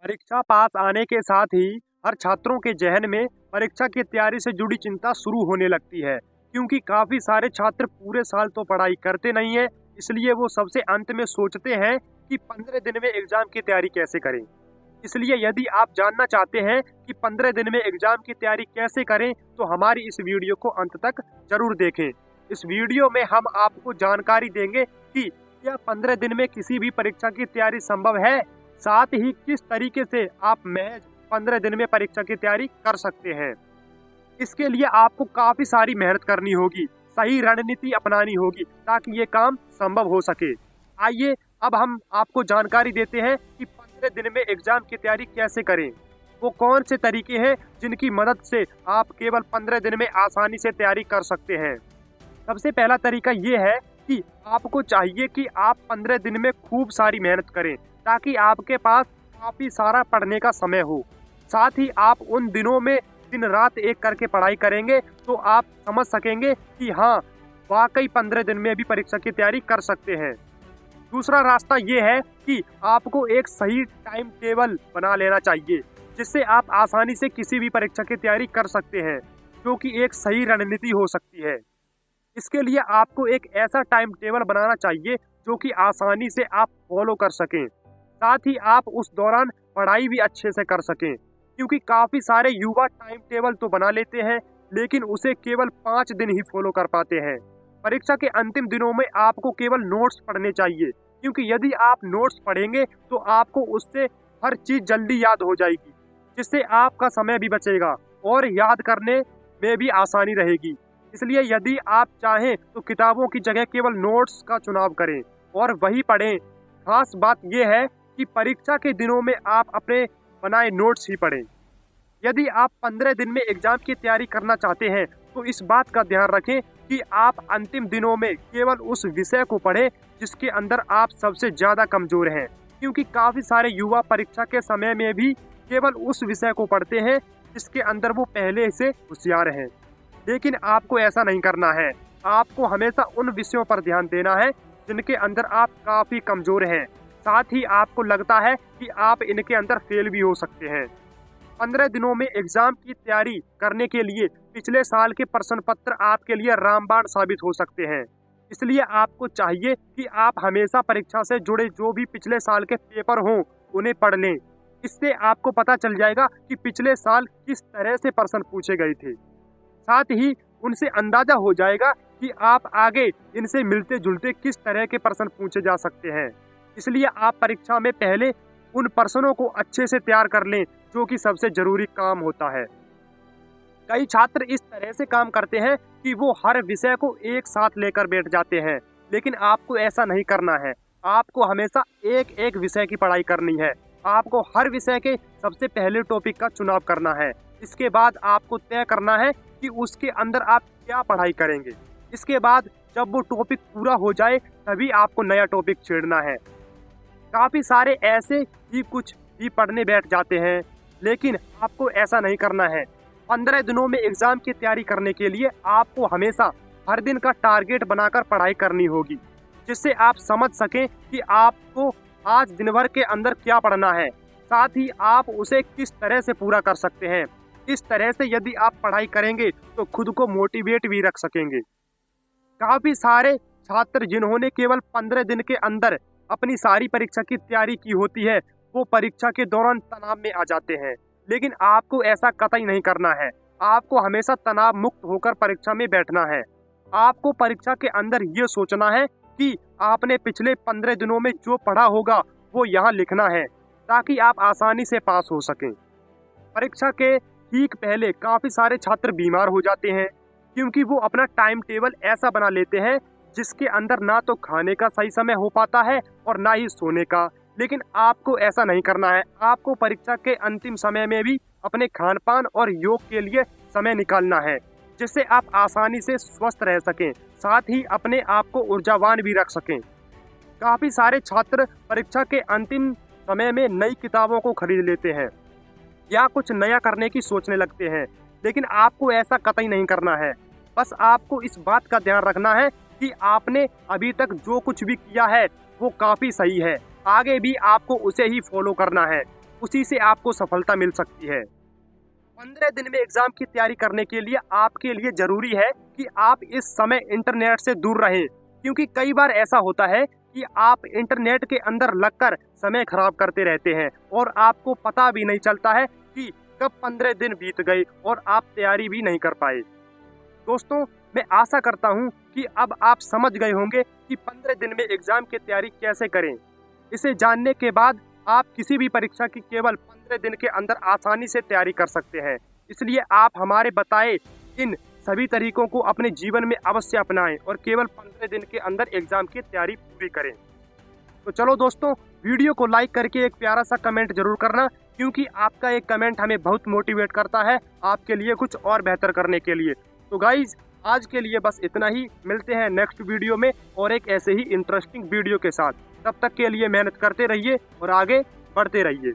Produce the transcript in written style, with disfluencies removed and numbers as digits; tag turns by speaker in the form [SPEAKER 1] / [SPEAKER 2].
[SPEAKER 1] परीक्षा पास आने के साथ ही हर छात्रों के जहन में परीक्षा की तैयारी से जुड़ी चिंता शुरू होने लगती है, क्योंकि काफी सारे छात्र पूरे साल तो पढ़ाई करते नहीं है। इसलिए वो सबसे अंत में सोचते हैं कि 15 दिन में एग्जाम की तैयारी कैसे करें। इसलिए यदि आप जानना चाहते हैं कि 15 दिन में एग्जाम की तैयारी कैसे करें, तो हमारी इस वीडियो को अंत तक जरूर देखें। इस वीडियो में हम आपको जानकारी देंगे कि क्या 15 दिन में किसी भी परीक्षा की तैयारी संभव है, साथ ही किस तरीके से आप महज 15 दिन में परीक्षा की तैयारी कर सकते हैं। इसके लिए आपको काफी सारी मेहनत करनी होगी, सही रणनीति अपनानी होगी ताकि ये काम संभव हो सके। आइए अब हम आपको जानकारी देते हैं कि 15 दिन में एग्जाम की तैयारी कैसे करें। वो कौन से तरीके हैं जिनकी मदद से आप केवल 15 दिन में आसानी से तैयारी कर सकते हैं। सबसे पहला तरीका ये है कि आपको चाहिए कि आप 15 दिन में खूब सारी मेहनत करें, ताकि आपके पास काफी सारा पढ़ने का समय हो। साथ ही आप उन दिनों में दिन रात एक करके पढ़ाई करेंगे तो आप समझ सकेंगे कि हाँ, वाकई 15 दिन में भी परीक्षा की तैयारी कर सकते हैं। दूसरा रास्ता ये है कि आपको एक सही टाइम टेबल बना लेना चाहिए, जिससे आप आसानी से किसी भी परीक्षा की तैयारी कर सकते हैं, जो कि एक सही रणनीति हो सकती है। इसके लिए आपको एक ऐसा टाइम टेबल बनाना चाहिए जो कि आसानी से आप फॉलो कर सकें। साथ ही आप उस दौरान पढ़ाई भी अच्छे से कर सकें, क्योंकि काफी सारे युवा टाइम टेबल तो बना लेते हैं लेकिन उसे केवल 5 दिन ही फॉलो कर पाते हैं। परीक्षा के अंतिम दिनों में आपको केवल नोट्स पढ़ने चाहिए, क्योंकि यदि आप नोट्स पढ़ेंगे तो आपको उससे हर चीज जल्दी याद हो जाएगी, जिससे आपका समय भी बचेगा और याद करने में भी आसानी रहेगी। इसलिए यदि आप चाहें तो किताबों की जगह केवल नोट्स का चुनाव करें और वही पढ़ें। खास बात यह है कि परीक्षा के दिनों में आप अपने बनाए नोट्स ही पढ़ें। यदि आप 15 दिन में एग्जाम की तैयारी करना चाहते हैं तो इस बात का ध्यान रखें कि आप अंतिम दिनों में केवल उस विषय को पढ़ें जिसके अंदर आप सबसे ज्यादा कमजोर हैं, क्योंकि काफी सारे युवा परीक्षा के समय में भी केवल उस विषय को पढ़ते हैं जिसके अंदर वो पहले से होशियार हैं। लेकिन आपको ऐसा नहीं करना है। आपको हमेशा उन विषयों पर ध्यान देना है जिनके अंदर आप काफी कमजोर हैं, साथ ही आपको लगता है कि आप इनके अंदर फेल भी हो सकते हैं। 15 दिनों में एग्जाम की तैयारी करने के लिए पिछले साल के प्रश्न पत्र आपके लिए रामबाण साबित हो सकते हैं। इसलिए आपको चाहिए कि आप हमेशा परीक्षा से जुड़े जो भी पिछले साल के पेपर हों उन्हें पढ़ लें। इससे आपको पता चल जाएगा कि पिछले साल किस तरह से प्रश्न पूछे गए थे। साथ ही उनसे अंदाजा हो जाएगा कि आप आगे इनसे मिलते जुलते किस तरह के प्रश्न पूछे जा सकते हैं। इसलिए आप परीक्षा में पहले उन प्रश्नों को अच्छे से तैयार कर लें, जो कि सबसे जरूरी काम होता है। कई छात्र इस तरह से काम करते हैं कि वो हर विषय को एक साथ लेकर बैठ जाते हैं, लेकिन आपको ऐसा नहीं करना है। आपको हमेशा एक एक विषय की पढ़ाई करनी है। आपको हर विषय के सबसे पहले टॉपिक का चुनाव करना है। इसके बाद आपको तय करना है कि उसके अंदर आप क्या पढ़ाई करेंगे। इसके बाद जब वो टॉपिक पूरा हो जाए तभी आपको नया टॉपिक छेड़ना है। काफी सारे ऐसे ही कुछ ही पढ़ने बैठ जाते हैं, लेकिन आपको ऐसा नहीं करना है। 15 दिनों में एग्जाम की तैयारी करने के लिए आपको हमेशा हर दिन का टारगेट बनाकर पढ़ाई करनी होगी, जिससे आप समझ सकें कि आपको आज दिन भर के अंदर क्या पढ़ना है, साथ ही आप उसे किस तरह से पूरा कर सकते हैं। इस तरह से यदि आप पढ़ाई करेंगे तो खुद को मोटिवेट भी रख सकेंगे। काफी सारे छात्र जिन्होंने केवल 15 दिन के अंदर अपनी सारी परीक्षा की तैयारी की होती है, वो परीक्षा के दौरान तनाव में आ जाते हैं, लेकिन आपको ऐसा कतई नहीं करना है। आपको हमेशा तनाव मुक्त होकर परीक्षा में बैठना है। आपको परीक्षा के अंदर ये सोचना है कि आपने पिछले 15 दिनों में जो पढ़ा होगा वो यहाँ लिखना है, ताकि आप आसानी से पास हो सकें। परीक्षा के ठीक पहले काफी सारे छात्र बीमार हो जाते हैं, क्योंकि वो अपना टाइम टेबल ऐसा बना लेते हैं जिसके अंदर ना तो खाने का सही समय हो पाता है और ना ही सोने का। लेकिन आपको ऐसा नहीं करना है। आपको परीक्षा के अंतिम समय में भी अपने खान पान और योग के लिए समय निकालना है, जिससे आप आसानी से स्वस्थ रह सकें, साथ ही अपने आप को ऊर्जावान भी रख सकें। काफी सारे छात्र परीक्षा के अंतिम समय में नई किताबों को खरीद लेते हैं या कुछ नया करने की सोचने लगते हैं, लेकिन आपको ऐसा कतई नहीं करना है। बस आपको इस बात का ध्यान रखना है कि आपने अभी तक जो कुछ भी किया है वो काफी सही है। आगे भी आपको उसे ही फॉलो करना है। उसी से आपको सफलता मिल सकती है। 15 दिन में एग्जाम की तैयारी करने के लिए आपके लिए जरूरी है कि आप इस समय इंटरनेट से दूर रहें, क्योंकि कई बार ऐसा होता है कि आप इंटरनेट के अंदर लगकर समय खराब करते रहते हैं और आपको पता भी नहीं चलता है कि कब 15 दिन बीत गए और आप तैयारी भी नहीं कर पाए। दोस्तों, मैं आशा करता हूं कि अब आप समझ गए होंगे कि 15 दिन में एग्जाम की तैयारी कैसे करें। इसे जानने के बाद आप किसी भी परीक्षा की केवल 15 दिन के अंदर आसानी से तैयारी कर सकते हैं। इसलिए आप हमारे बताए इन सभी तरीकों को अपने जीवन में अवश्य अपनाएं और केवल 15 दिन के अंदर एग्जाम की तैयारी पूरी करें। तो चलो दोस्तों, वीडियो को लाइक करके एक प्यारा सा कमेंट जरूर करना, क्योंकि आपका एक कमेंट हमें बहुत मोटिवेट करता है आपके लिए कुछ और बेहतर करने के लिए। तो गाइज, आज के लिए बस इतना ही। मिलते हैं नेक्स्ट वीडियो में और एक ऐसे ही इंटरेस्टिंग वीडियो के साथ। तब तक के लिए मेहनत करते रहिए और आगे बढ़ते रहिए।